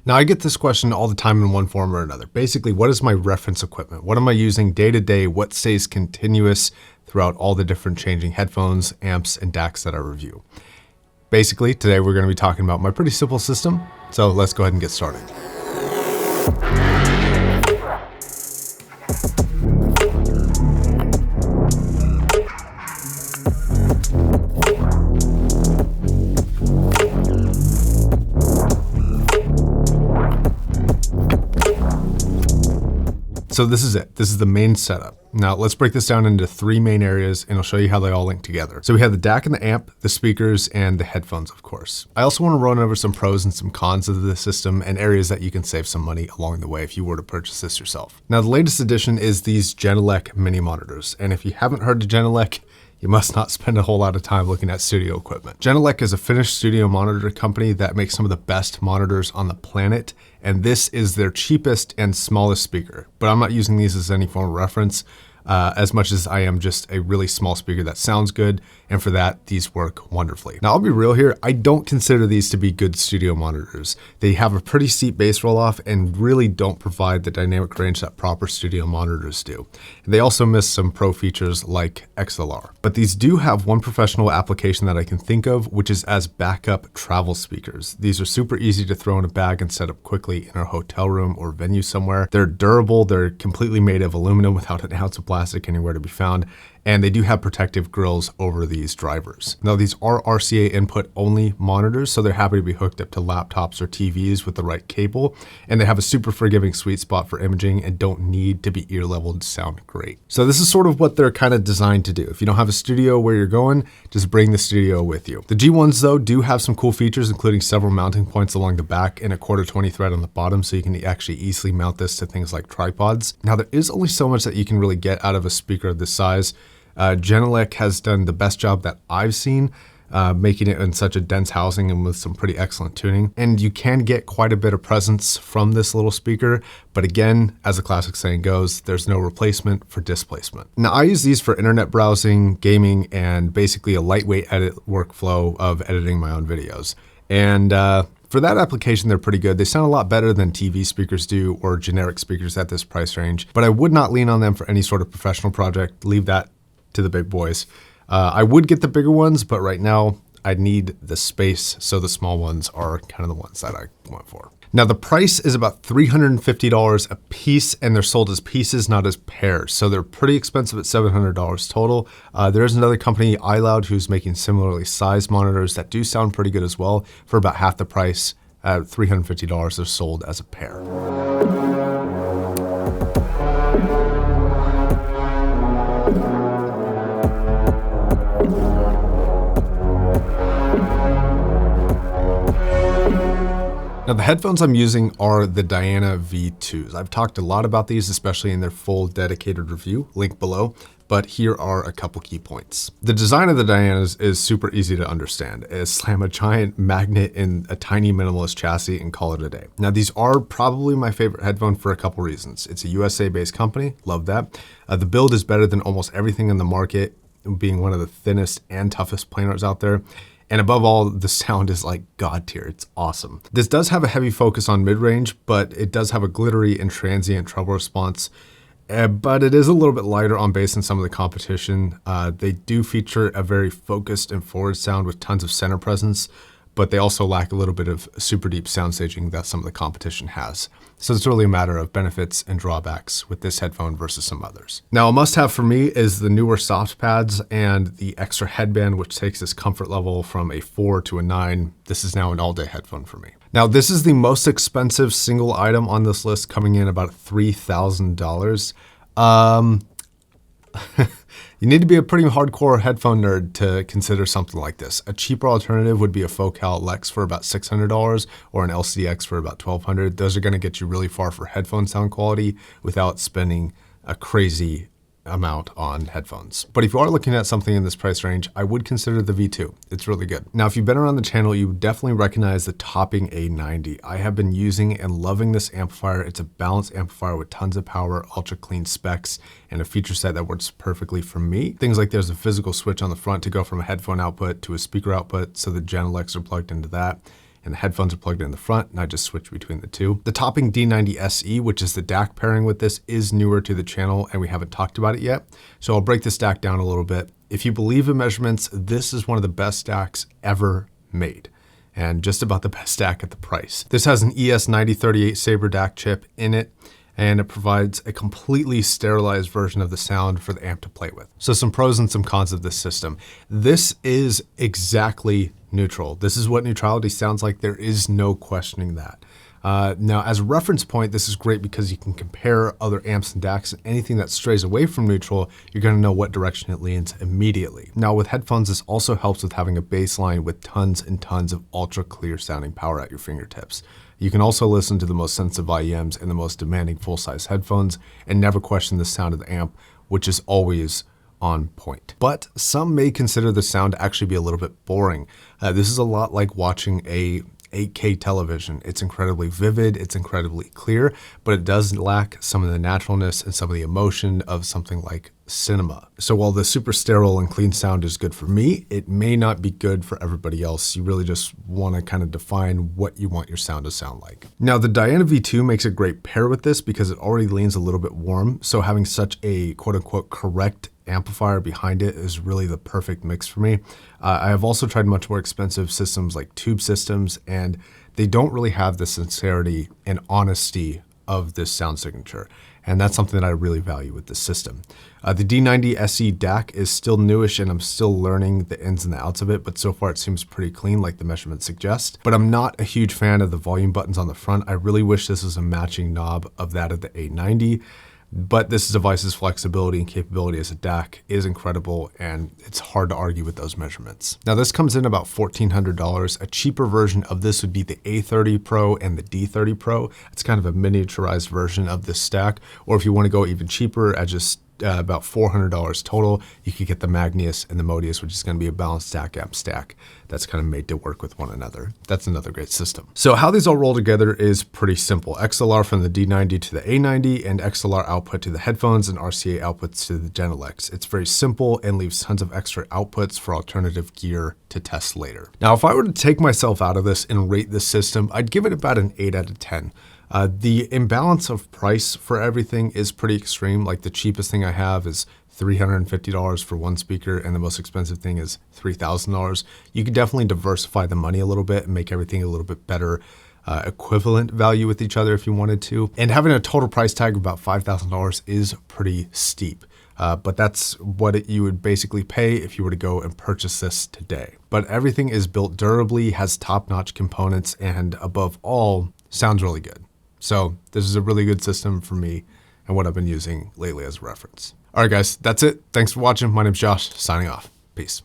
Now I get this question all the time in one form or another. Basically, what is my reference equipment? What am I using day to day? What stays continuous throughout all the different changing headphones, amps, and DACs that I review? Basically, today we're going to be talking about my pretty simple system. So let's go ahead and get started. So this is it. This is the main setup. Now let's break this down into three main areas and I'll show you how they all link together. So we have the DAC and the amp, the speakers, and the headphones, of course. I also want to run over some pros and some cons of the system and areas that you can save some money along the way if you were to purchase this yourself. Now the latest addition is these Genelec mini monitors. And if you haven't heard of Genelec, you must not spend a whole lot of time looking at studio equipment. Genelec is a Finnish studio monitor company that makes some of the best monitors on the planet, and this is their cheapest and smallest speaker. But I'm not using these as any form of reference, as much as I am just a really small speaker that sounds good, and for that, these work wonderfully. Now, I'll be real here, I don't consider these to be good studio monitors. They have a pretty steep bass roll-off and really don't provide the dynamic range that proper studio monitors do. And they also miss some pro features like XLR. But these do have one professional application that I can think of, which is as backup travel speakers. These are super easy to throw in a bag and set up quickly in a hotel room or venue somewhere. They're durable, they're completely made of aluminum without an ounce of plastic anywhere to be found, and they do have protective grills over these drivers. Now these are RCA input only monitors, so they're happy to be hooked up to laptops or TVs with the right cable, and they have a super forgiving sweet spot for imaging and don't need to be ear leveled to sound great. So this is sort of what they're kind of designed to do. If you don't have a studio where you're going, just bring the studio with you. The G1s though do have some cool features, including several mounting points along the back and a 1/4 thread on the bottom, so you can actually easily mount this to things like tripods. Now there is only so much that you can really get out of a speaker of this size. Genelec has done the best job that I've seen, making it in such a dense housing and with some pretty excellent tuning. And you can get quite a bit of presence from this little speaker, but again, as the classic saying goes, there's no replacement for displacement. Now I use these for internet browsing, gaming, and basically a lightweight edit workflow of editing my own videos. And for that application, they're pretty good. They sound a lot better than TV speakers do or generic speakers at this price range, but I would not lean on them for any sort of professional project. Leave that to the big boys. I would get the bigger ones, but right now I need the space, so the small ones are kind of the ones that I went for. Now the price is about $350 a piece, and they're sold as pieces, not as pairs. So they're pretty expensive at $700 total. There is another company, iLoud, who's making similarly sized monitors that do sound pretty good as well. For about half the price, at $350, they're sold as a pair. Now the headphones I'm using are the Diana V2s. I've talked a lot about these, especially in their full dedicated review, link below, but here are a couple key points. The design of the Dianas is super easy to understand. Slam a giant magnet in a tiny minimalist chassis and call it a day. Now these are probably my favorite headphone for a couple reasons. It's a USA-based company, love that. The build is better than almost everything in the market, being one of the thinnest and toughest planars out there. And above all, the sound is like God tier. It's awesome. This does have a heavy focus on mid-range, but it does have a glittery and transient treble response. But it is a little bit lighter on bass than some of the competition. They do feature a very focused and forward sound with tons of center presence, but they also lack a little bit of super deep sound staging that some of the competition has. So it's really a matter of benefits and drawbacks with this headphone versus some others. Now a must-have for me is the newer soft pads and the extra headband, which takes this comfort level from a 4 to a 9. This is now an all-day headphone for me. Now this is the most expensive single item on this list, coming in about $3,000. You need to be a pretty hardcore headphone nerd to consider something like this. A cheaper alternative would be a Focal Lex for about $600 or an LCX for about $1,200. Those are going to get you really far for headphone sound quality without spending a crazy amount on headphones. But if you are looking at something in this price range, I would consider the V2. It's really good. Now, if you've been around the channel, you definitely recognize the Topping A90. I have been using and loving this amplifier. It's a balanced amplifier with tons of power, ultra clean specs, and a feature set that works perfectly for me. Things like there's a physical switch on the front to go from a headphone output to a speaker output, so the Genelecs are plugged into that. and the headphones are plugged in the front, and I just switch between the two. The Topping D90 SE, which is the DAC pairing with this, is newer to the channel, and we haven't talked about it yet. So I'll break this DAC down a little bit. If you believe in measurements, this is one of the best DACs ever made, and just about the best DAC at the price. This has an ES9038 Sabre DAC chip in it, and it provides a completely sterilized version of the sound for the amp to play with. So some pros and some cons of this system. This is exactly neutral. This is what neutrality sounds like. There is no questioning that. Now, as a reference point, this is great because you can compare other amps and DACs, and anything that strays away from neutral, you're gonna know what direction it leans immediately. Now, with headphones, this also helps with having a bass line with tons and tons of ultra clear sounding power at your fingertips. You can also listen to the most sensitive IEMs and the most demanding full-size headphones and never question the sound of the amp, which is always on point. But some may consider the sound to actually be a little bit boring. This is a lot like watching a 8K television. It's incredibly vivid, it's incredibly clear, but it does lack some of the naturalness and some of the emotion of something like cinema. So while the super sterile and clean sound is good for me, it may not be good for everybody else. You really just want to kind of define what you want your sound to sound like. Now, the Diana V2 makes a great pair with this because it already leans a little bit warm, so having such a quote-unquote correct amplifier behind it is really the perfect mix for me. I have also tried much more expensive systems like tube systems, and they don't really have the sincerity and honesty of this sound signature. And that's something that I really value with this system. The D90 SE DAC is still newish, and I'm still learning the ins and the outs of it, but so far it seems pretty clean like the measurements suggest. But I'm not a huge fan of the volume buttons on the front. I really wish this was a matching knob of that of the A90. But this device's flexibility and capability as a DAC is incredible, and it's hard to argue with those measurements. Now, this comes in about $1,400. A cheaper version of this would be the A30 Pro and the D30 Pro. It's kind of a miniaturized version of this stack. Or if you want to go even cheaper at just about $400 total, you could get the Magnius and the Modius, which is going to be a balanced DAC amp stack that's kind of made to work with one another. That's another great system. So how these all roll together is pretty simple. XLR from the D90 to the A90, and XLR output to the headphones, and RCA outputs to the Genelecs. It's very simple and leaves tons of extra outputs for alternative gear to test later. Now, if I were to take myself out of this and rate this system, I'd give it about an 8 out of 10. The imbalance of price for everything is pretty extreme. Like the cheapest thing I have is $350 for one speaker, and the most expensive thing is $3,000. You could definitely diversify the money a little bit and make everything a little bit better equivalent value with each other if you wanted to. And having a total price tag of about $5,000 is pretty steep. But that's what you would basically pay if you were to go and purchase this today. But everything is built durably, has top-notch components, and above all, sounds really good. So this is a really good system for me and what I've been using lately as a reference. All right, guys, that's it. Thanks for watching. My name's Josh, signing off. Peace.